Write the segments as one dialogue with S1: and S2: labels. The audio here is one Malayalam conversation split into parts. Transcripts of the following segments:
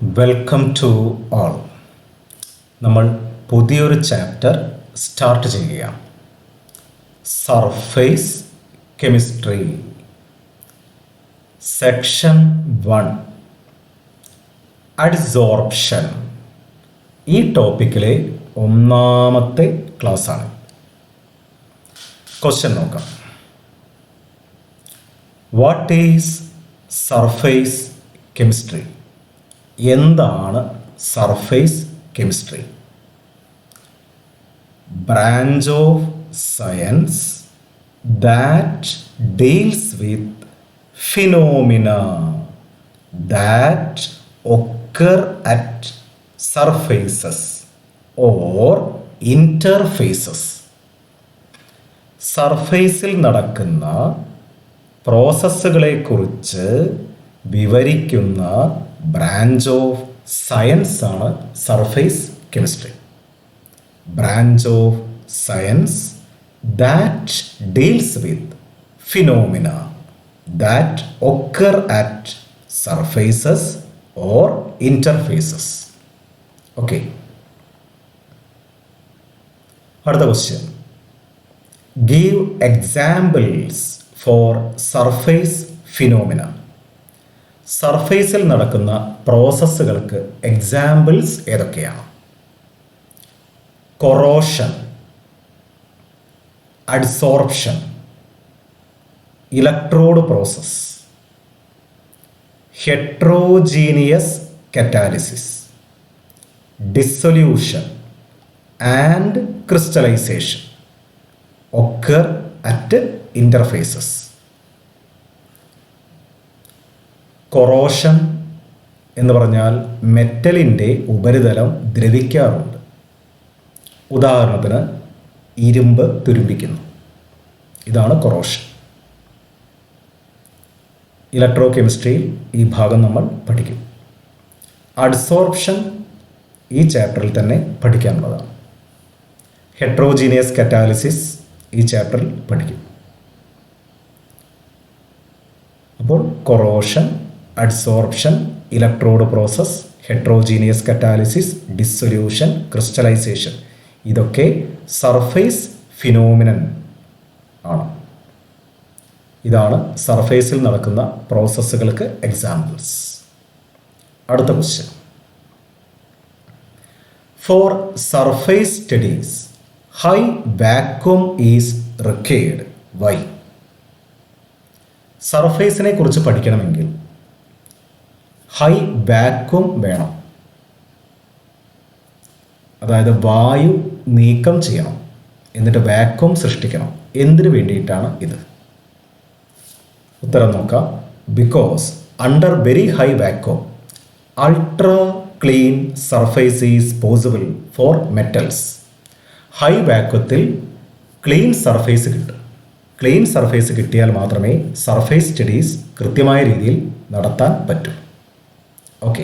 S1: Welcome to all. നമ്മൾ പുതിയൊരു ചാപ്റ്റർ സ്റ്റാർട്ട് ചെയ്യുകയാണ്. Surface chemistry section 1 adsorption. ഈ ടോപ്പിക്കിലെ ഒന്നാമത്തെ ക്ലാസ്സാണ്. ക്വസ്റ്റ്യൻ നോക്കാം. What is surface chemistry? എന്താണ് surface chemistry? Branch of science that deals with phenomena that occur at surfaces or interfaces. സർഫേസിൽ നടക്കുന്ന പ്രോസസ്സുകളെക്കുറിച്ച് വിവരിക്കുന്ന ബ്രാഞ്ച് ഓഫ് സയൻസ് ആണ് surface chemistry. Branch of science that deals with phenomena that occur at surfaces or interfaces. Okay, അടുത്ത question. Give examples for surface phenomena. സർഫേസിൽ നടക്കുന്ന പ്രോസസ്സുകൾക്ക് എക്സാമ്പിൾസ് ഏതൊക്കെയാണ്? Corrosion, adsorption, electrode process, heterogeneous catalysis, dissolution and crystallisation occur at interfaces. Corrosion എന്ന് പറഞ്ഞാൽ മെറ്റലിൻ്റെ ഉപരിതലം ദ്രവിക്കാറുണ്ട്. ഉദാഹരണത്തിന് ഇരുമ്പ് തുരുമ്പിക്കുന്നു. ഇതാണ് കൊറോഷൻ. ഇലക്ട്രോ കെമിസ്ട്രിയിൽ ഈ ഭാഗം നമ്മൾ പഠിക്കും. അഡ്സോർപ്ഷൻ ഈ ചാപ്റ്ററിൽ തന്നെ പഠിക്കാനുള്ളതാണ്. ഹെട്രോജീനിയസ് കറ്റാലിസിസ് ഈ ചാപ്റ്ററിൽ പഠിക്കും. അപ്പോൾ corrosion, adsorption, electrode process, heterogeneous catalysis, dissolution, crystallisation ഇതൊക്കെ സർഫേസ് ഫിനോമിനൻ ആണ്. ഇതാണ് സർഫേസിൽ നടക്കുന്ന പ്രോസസ്സുകൾക്ക് എക്സാമ്പിൾസ്. അടുത്ത question. For surface studies high vacuum is required. Why? സർഫേസിനെ കുറിച്ച് പഠിക്കണമെങ്കിൽ ഹൈ വാക്വം വേണം. അതായത് വായു നീക്കം ചെയ്യണം, എന്നിട്ട് വാക്വം സൃഷ്ടിക്കണം. എന്തിനു വേണ്ടിയിട്ടാണ് ഇത്? ഉത്തരം നോക്കാം. Because under very high vacuum ultra clean surface is possible for metals. High വാക്വത്തിൽ ക്ലീൻ സർഫേസ് കിട്ടും. ക്ലീൻ സർഫേസ് കിട്ടിയാൽ മാത്രമേ സർഫേസ് സ്റ്റഡീസ് കൃത്യമായ രീതിയിൽ നടത്താൻ പറ്റൂ. ഓക്കെ,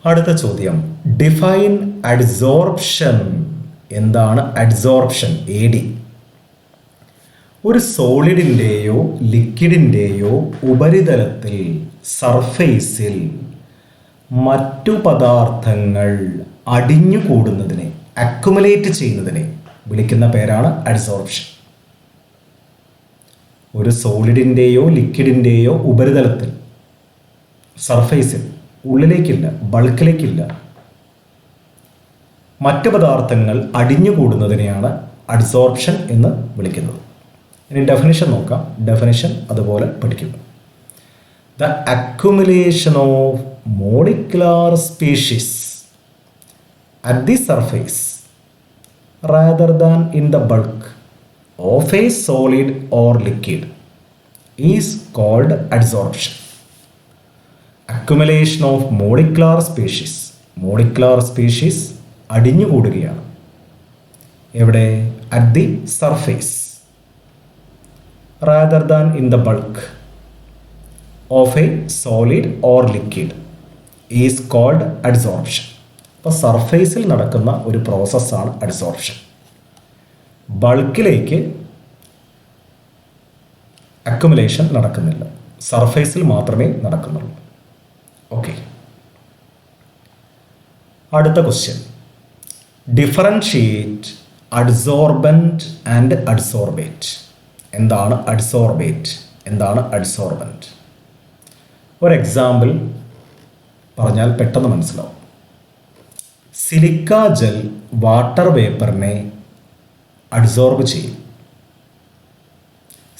S1: അടുത്ത ചോദ്യം. Define adsorption. എന്താണ് അഡ്സോർപ്ഷൻ? AD. ഒരു സോളിഡിൻ്റെയോ ലിക്വിഡിൻ്റെയോ ഉപരിതലത്തിൽ സർഫേസിൽ മറ്റു പദാർത്ഥങ്ങൾ അടിഞ്ഞുകൂടുന്നതിനെ, അക്യുമുലേറ്റ് ചെയ്യുന്നതിനെ വിളിക്കുന്ന പേരാണ് അഡ്സോർപ്ഷൻ. ഒരു സോളിഡിൻ്റെയോ ലിക്വിഡിൻ്റെയോ ഉപരിതലത്തിൽ, സർഫേസിൽ, ഉള്ളിലേക്കില്ല, ബൾക്കിലേക്കില്ല, മറ്റ് പദാർത്ഥങ്ങൾ അടിഞ്ഞുകൂടുന്നതിനെയാണ് അഡ്സോർപ്ഷൻ എന്ന് വിളിക്കുന്നത്. ഇനി ഡെഫിനിഷൻ നോക്കാം. ഡെഫിനിഷൻ അതുപോലെ പഠിക്കുന്നു. The accumulation of molecular species at the surface rather than in the bulk of a solid or liquid is called adsorption. Accumulation of molecular species. Molecular species അടിഞ്ഞുകൂടുകയാണ്. എവിടെ? at the surface rather than in the bulk of a solid or liquid is called adsorption. അപ്പോൾ സർഫേസിൽ നടക്കുന്ന ഒരു പ്രോസസ്സാണ് അഡ്സോർപ്ഷൻ. ബൾക്കിലേക്ക് അക്യുമുലേഷൻ നടക്കുന്നില്ല, സർഫേസിൽ മാത്രമേ നടക്കുന്നുള്ളൂ. ഓക്കെ, അടുത്ത question, differentiate adsorbent and adsorbate. എന്താണ് അഡ്സോർബേറ്റ്, എന്താണ് അഡ്സോർബൻറ്റ്? ഒരു എക്സാമ്പിൾ പറഞ്ഞാൽ പെട്ടെന്ന് മനസ്സിലാവും. സിലിക്ക ജെൽ വാട്ടർ വേപ്പറിനെ അഡ്സോർബ് ചെയ്യും.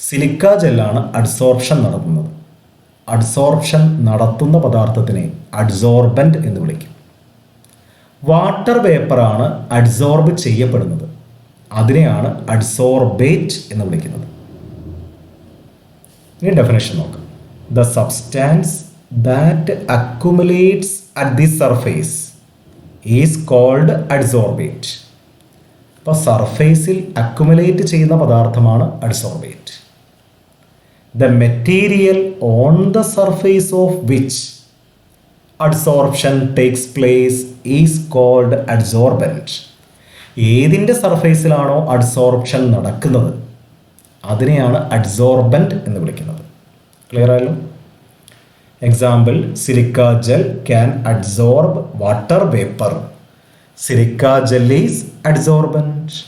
S1: സിലിക്ക ജെല്ലാണ് അഡ്സോർപ്ഷൻ നടത്തുന്നത്. അഡ്സോർപ്ഷൻ നടത്തുന്ന പദാർത്ഥത്തിനെ അഡ്സോർബൻറ്റ് എന്ന് വിളിക്കും. വാട്ടർ വേപ്പറാണ് അഡ്സോർബ് ചെയ്യപ്പെടുന്നത്, അതിനെയാണ് അഡ്സോർബേറ്റ് എന്ന് വിളിക്കുന്നത്. ഇനി ഡെഫിനേഷൻ നോക്കാം. The substance that accumulates at the surface is called adsorbate. അപ്പോൾ സർഫേസിൽ അക്യുമുലേറ്റ് ചെയ്യുന്ന പദാർത്ഥമാണ് adsorbate. The material on the surface of which adsorption takes place is called adsorbent. ഏതിൻ്റെ സർഫേസിലാണോ അഡ്സോർപ്ഷൻ നടക്കുന്നത് അതിനെയാണ് അഡ്സോർബൻറ്റ് എന്ന് വിളിക്കുന്നത്. ക്ലിയർ ആയല്ലോ? Example, silica gel can adsorb water vapour. Silica gel is adsorbent,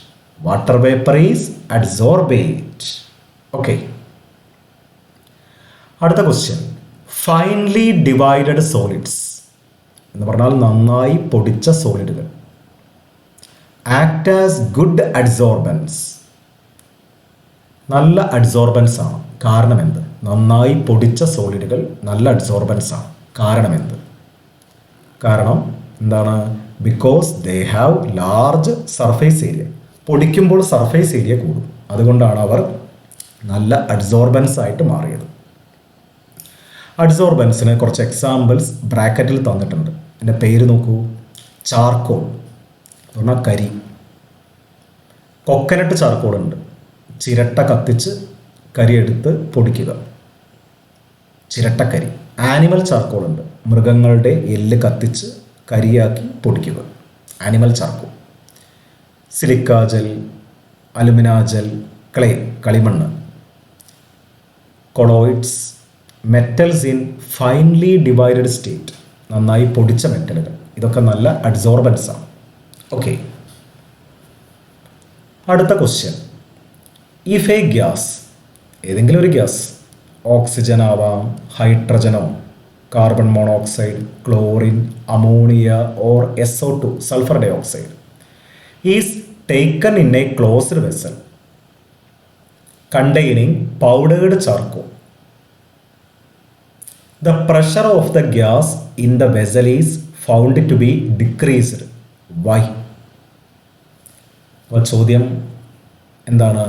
S1: water vapour is adsorbate. Okay. അടുത്ത ക്വസ്റ്റ്യൻ, ഫൈൻലി ഡിവൈഡഡ് സോളിഡ്സ് എന്ന് പറഞ്ഞാൽ നന്നായി പൊടിച്ച സോളിഡുകൾ. Act as good adsorbents. നല്ല അഡ്സോർബൻസ് ആണ്. കാരണം എന്ത്? നന്നായി പൊടിച്ച സോളിഡുകൾ നല്ല അഡ്സോർബൻസ് ആണ്. കാരണം എന്ത്? കാരണം എന്താണ്? Because they have large surface area. പൊടിക്കുമ്പോൾ സർഫേസ് ഏരിയ കൂടും, അതുകൊണ്ടാണ് അവർ നല്ല അഡ്സോർബൻസ് ആയിട്ട് മാറിയത്. അഡ്സോർബൻസിന് കുറച്ച് എക്സാമ്പിൾസ് ബ്രാക്കറ്റിൽ തന്നിട്ടുണ്ട്. എൻ്റെ പേര് നോക്കൂ. ചാർക്കോൾ എന്ന് പറഞ്ഞാൽ കരി. കൊക്കനട്ട് ചാർക്കോൾ ഉണ്ട്. ചിരട്ട കത്തിച്ച് കരിയെടുത്ത് പൊടിക്കുക, ചിരട്ടക്കരി. ആനിമൽ ചാർക്കോൾ ഉണ്ട്. മൃഗങ്ങളുടെ എല്ല് കത്തിച്ച് കരിയാക്കി പൊടിക്കുക, animal charcoal. Silica gel, alumina gel, clay കളിമണ്ണ്. Colloids, metals in finely divided state, നന്നായി പൊടിച്ച മെറ്റലുകൾ. ഇതൊക്കെ നല്ല അഡ്സോർബൻസ് ആണ്. ഓക്കെ. അടുത്ത ക്വസ്റ്റ്യൻ, ഇഫ് എ ഗ്യാസ്, ഏതെങ്കിലും ഒരു ഗ്യാസ്, ഓക്സിജൻ ആവാം, ഹൈഡ്രജനോ, carbon monoxide, chlorine, ammonia or SO2 sulphur dioxide, is taken in a closed vessel containing powdered charcoal. The pressure of the gas in the vessel is found to be decreased. Why? അപ്പോൾ ചോദ്യം എന്താണ്?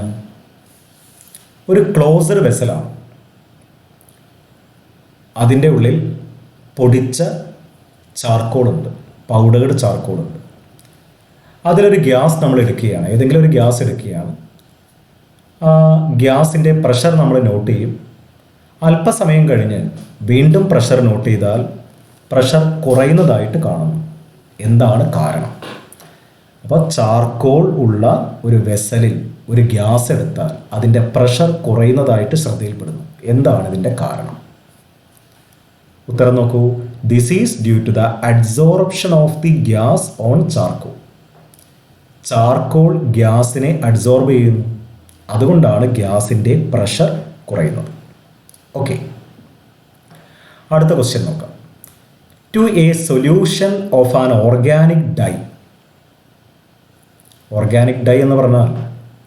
S1: ഒരു ക്ലോസ്ഡ് വെസലാണ്, അതിൻ്റെ ഉള്ളിൽ പൊടിച്ച ചാർക്കോളുണ്ട്, പൗഡേർഡ് ചാർക്കോളുണ്ട്. അതിലൊരു ഗ്യാസ് നമ്മൾ എടുക്കുകയാണ്, ഏതെങ്കിലും ഒരു ഗ്യാസ് എടുക്കുകയാണ്. ആ ഗ്യാസിൻ്റെ പ്രഷർ നമ്മൾ നോട്ട് ചെയ്യും. അല്പസമയം കഴിഞ്ഞ് വീണ്ടും പ്രഷർ നോട്ട് ചെയ്താൽ പ്രഷർ കുറയുന്നതായിട്ട് കാണുന്നു. എന്താണ് കാരണം? അപ്പോൾ ചാർക്കോൾ ഉള്ള ഒരു വെസലിൽ ഒരു ഗ്യാസ് എടുത്താൽ അതിൻ്റെ പ്രഷർ കുറയുന്നതായിട്ട് ശ്രദ്ധയിൽപ്പെടുന്നു. എന്താണ് ഇതിൻ്റെ കാരണം? ഉത്തരം നോക്കൂ. This is due to the adsorption of the gas on charcoal. Charcoal ഗ്യാസിനെ അഡ്സോർബ് ചെയ്യുന്നു, അതുകൊണ്ടാണ് ഗ്യാസിൻ്റെ പ്രഷർ കുറയുന്നത്. ഓക്കെ. അടുത്ത ക്വസ്റ്റ്യൻ നോക്കാം. To a solution of an organic dye. Organic dye എന്ന് പറഞ്ഞാൽ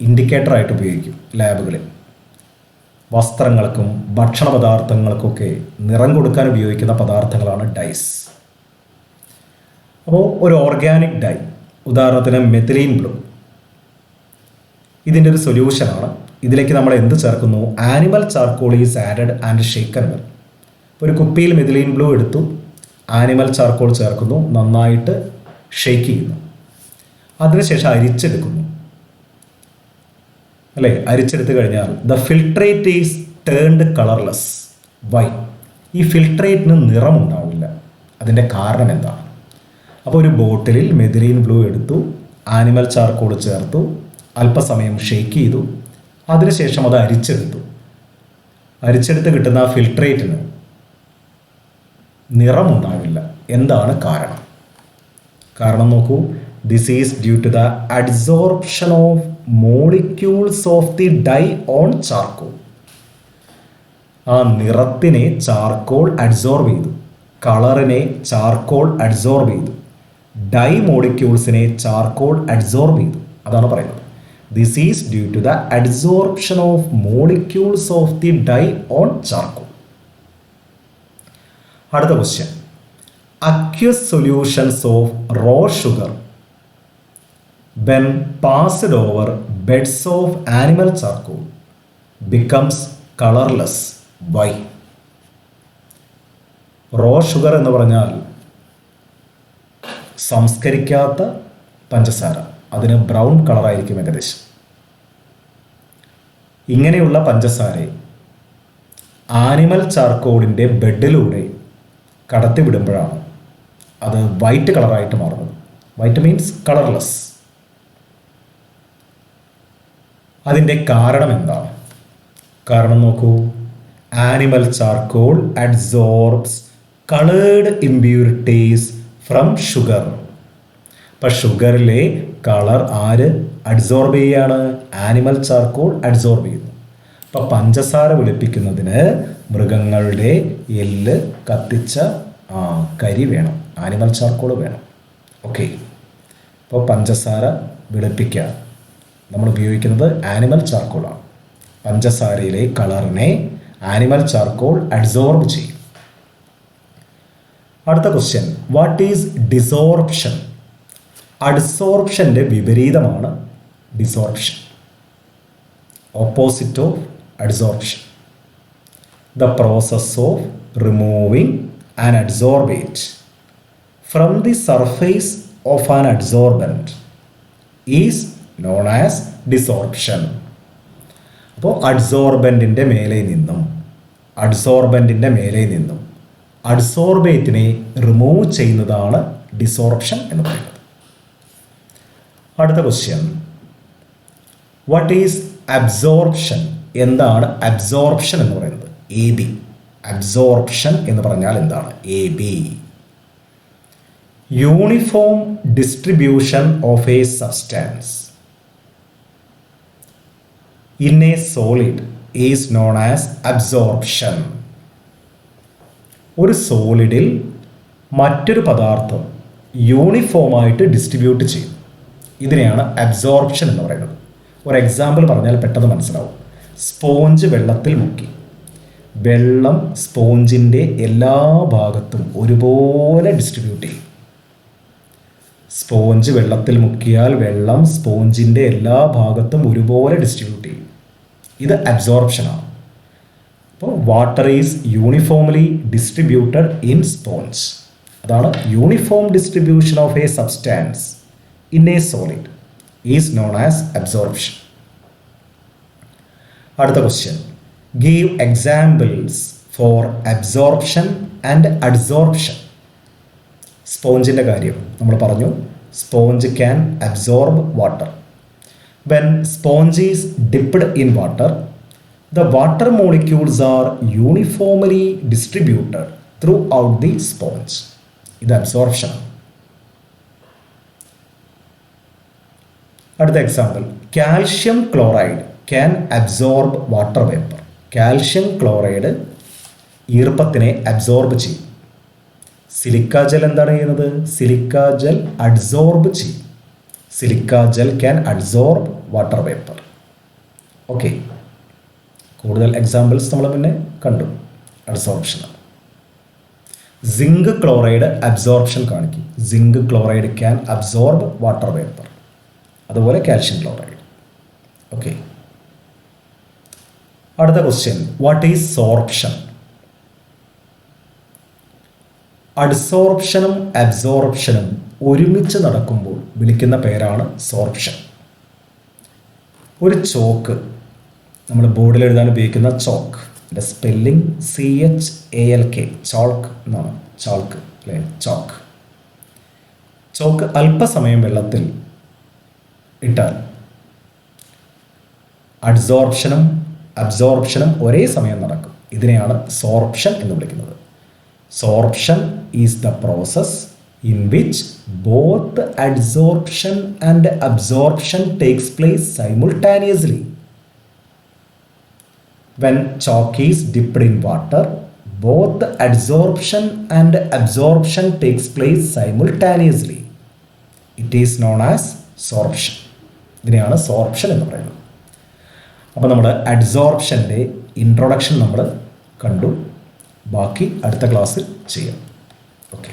S1: ഇൻഡിക്കേറ്ററായിട്ട് ഉപയോഗിക്കും ലാബുകളിൽ. വസ്ത്രങ്ങൾക്കും ഭക്ഷണ പദാർത്ഥങ്ങൾക്കൊക്കെ നിറം കൊടുക്കാൻ ഉപയോഗിക്കുന്ന പദാർത്ഥങ്ങളാണ് ഡൈസ്. അപ്പോൾ ഒരു ഓർഗാനിക് ഡൈ, ഉദാഹരണത്തിന് മെത്തിലീൻ ബ്ലൂ, ഇതിൻ്റെ ഒരു സൊല്യൂഷനാണ്. ഇതിലേക്ക് നമ്മൾ എന്ത് ചേർക്കുന്നു? Animal charcoal is added and shaken well. ഒരു കുപ്പിയിൽ മെത്തിലീൻ ബ്ലൂ എടുത്തു, ആനിമൽ ചാർക്കോൾ ചേർക്കുന്നു, നന്നായിട്ട് ഷേക്ക് ചെയ്യുന്നു, അതിനുശേഷം അരിച്ചെടുക്കുന്നു. അല്ലേ? അരിച്ചെടുത്ത് കഴിഞ്ഞാൽ the filtrate is turned colourless. Why? ഈ ഫിൽട്രേറ്റിന് നിറമുണ്ടാവില്ല. അതിൻ്റെ കാരണം എന്താണ്? അപ്പോൾ ഒരു ബോട്ടിലിൽ മെത്തിലീൻ ബ്ലൂ എടുത്തു, ആനിമൽ ചാർക്കോൾ ചേർത്തു, അല്പസമയം ഷേക്ക് ചെയ്തു, അതിനുശേഷം അത് അരിച്ചെടുത്ത് കിട്ടുന്ന ആ ഫിൽട്രേറ്റിന് നിറമുണ്ടാവില്ല. എന്താണ് കാരണം? കാരണം നോക്കൂ, this is due to the adsorption of molecules of the dye on charcoal. ആ നിറത്തിനെ ചാർക്കോൾ അഡ്സോർബ് ചെയ്തു, കളറിനെ ചാർക്കോൾ അഡ്സോർബ് ചെയ്തു, ഡൈ മോളിക്യൂൾസിനെ ചാർക്കോൾ അഡ്സോർബ് ചെയ്തു. അതാണ് പറയുന്നത്. This is due to the adsorption of molecules of the dye on charcoal. അടുത്ത question, aqueous solutions of raw sugar when passed over beds of animal charcoal becomes colorless. Why? Raw sugar എന്ന് പറഞ്ഞാൽ സംസ്കരിക്കാത്ത പഞ്ചസാര, അതിന് ബ്രൗൺ കളറായിരിക്കും ഏകദേശം. ഇങ്ങനെയുള്ള പഞ്ചസാരയെ ആനിമൽ ചാർക്കോളിൻ്റെ ബെഡിലൂടെ കടത്തിവിടുമ്പോഴാണ് അത് വൈറ്റ് കളറായിട്ട് മാറുന്നത്. White means colourless. അതിൻ്റെ കാരണം എന്താണ്? കാരണം നോക്കൂ, animal charcoal adsorbs coloured impurities from sugar. അപ്പം ഷുഗറിലെ കളർ ആര് അഡ്സോർബ് ചെയ്യാണ്? ആനിമൽ ചാർക്കോൾ അഡ്സോർബ് ചെയ്യുന്നു. അപ്പം പഞ്ചസാര വെളുപ്പിക്കുന്നതിന് മൃഗങ്ങളുടെ എല്ല് കത്തിച്ച കരി വേണം, ആനിമൽ ചാർക്കോൾ വേണം. ഓക്കെ, അപ്പോൾ പഞ്ചസാര വെളുപ്പിക്കാൻ നമ്മൾ ഉപയോഗിക്കുന്നത് ആനിമൽ ചാർക്കോളാണ്. പഞ്ചസാരയിലെ കളറിനെ ആനിമൽ ചാർക്കോൾ അഡ്സോർബ് ചെയ്യും. അടുത്ത ക്വസ്റ്റ്യൻ, വാട്ട് ഈസ് ഡിസോർപ്ഷൻ? അഡ്സോർപ്ഷൻ്റെ വിപരീതമാണ് desorption, opposite of adsorption. The process of removing an adsorbate from the surface of an adsorbent is known as desorption. അപ്പോൾ അഡ്സോർബൻറ്റിൻ്റെ മേലെ നിന്നും അഡ്സോർബേറ്റിനെ റിമൂവ് ചെയ്യുന്നതാണ് ഡിസോർപ്ഷൻ എന്ന് പറയുന്നത്. അടുത്ത ക്വസ്റ്റ്യൻ, വാട്ട് ഈസ് അബ്സോർപ്ഷൻ? എന്താണ് അബ്സോർപ്ഷൻ എന്ന് പറയുന്നത്? AB. അബ്സോർപ്ഷൻ എന്ന് പറഞ്ഞാൽ എന്താണ്? AB. Uniform distribution of a substance in a solid is known as absorption. ഒരു സോളിഡിൽ മറ്റൊരു പദാർത്ഥം യൂണിഫോമായിട്ട് ഡിസ്ട്രിബ്യൂട്ട് ചെയ്യും. ഇതിനെയാണ് അബ്സോർപ്ഷൻ എന്ന് പറയുന്നത്. ഒരു എക്സാമ്പിൾ പറഞ്ഞാൽ പെട്ടെന്ന് മനസ്സിലാവും. സ്പോഞ്ച് വെള്ളത്തിൽ മുക്കി, വെള്ളം സ്പോഞ്ചിൻ്റെ എല്ലാ ഭാഗത്തും ഒരുപോലെ ഡിസ്ട്രിബ്യൂട്ട് ചെയ്യും. സ്പോഞ്ച് വെള്ളത്തിൽ മുക്കിയാൽ വെള്ളം സ്പോഞ്ചിൻ്റെ എല്ലാ ഭാഗത്തും ഒരുപോലെ ഡിസ്ട്രിബ്യൂട്ട് ചെയ്യും. ഇത് അബ്സോർപ്ഷനാണ്. അപ്പോൾ water is uniformly distributed in sponge. അതാണ് uniform distribution of a substance in a solid is known as absorption. അടുത്ത question, give examples for absorption and adsorption. സ്പോഞ്ചിൻ്റെ കാര്യം നമ്മൾ പറഞ്ഞു. Sponge can absorb water. When sponge is dipped in water, the water molecules are uniformly distributed throughout the sponge. ഇത് അബ്സോർപ്ഷനാണ്. അടുത്ത example, calcium chloride can absorb water vapour. Calcium chloride ഈർപ്പത്തിനെ അബ്സോർബ് ചെയ്യും. സിലിക്ക ജെൽ എന്താണ് ചെയ്യുന്നത്? സിലിക്ക ജെൽ അഡ്സോർബ് ചെയ്യും. Silica gel can adsorb water vapour. Okay, കൂടുതൽ എക്സാമ്പിൾസ് നമ്മൾ പിന്നെ കണ്ടു. അഡ്സോർപ്ഷൻ. സിങ്ക് ക്ലോറൈഡ് അബ്സോർപ്ഷൻ കാണിക്കും. Zinc chloride can absorb water vapour. അതുപോലെ കാൽഷ്യം ക്ലോറൈഡ്. ഓക്കെ, അടുത്ത ക്വസ്റ്റ്യൻ, വാട്ട് ഈസ് സോർപ്ഷൻ? അഡ്സോർപ്ഷനും അബ്സോർപ്ഷനും ഒരുമിച്ച് നടക്കുമ്പോൾ വിളിക്കുന്ന പേരാണ് സോർപ്ഷൻ. ഒരു ചോക്ക്, നമ്മൾ ബോർഡിൽ എഴുതാൻ ഉപയോഗിക്കുന്ന ചോക്ക്, അതിൻ്റെ സ്പെല്ലിംഗ് CHALK, ചോൾക്ക് എന്നാണ്. ചോൾക്ക് അല്ലേ, ചോക്ക്. ചോക്ക് അല്പസമയം വെള്ളത്തിൽ ഇട്ടാൽ അഡ്സോർപ്ഷനും അബ്സോർപ്ഷനും ഒരേ സമയം നടക്കും. ഇതിനെയാണ് സോർപ്ഷൻ എന്ന് വിളിക്കുന്നത്. Sorption is the process in which both adsorption and absorption takes place simultaneously. When chalk is dipped in water, both adsorption and absorption takes place simultaneously. It is known as sorption. ഇതിനെയാണ് സോർപ്ഷൻ എന്ന് പറയുന്നത്. അപ്പോൾ നമ്മൾ അഡ്സോർപ്ഷൻ്റെ ഇൻട്രൊഡക്ഷൻ നമ്മൾ കണ്ടു. ബാക്കി അടുത്ത ക്ലാസ്സിൽ ചെയ്യാം. ഓക്കെ.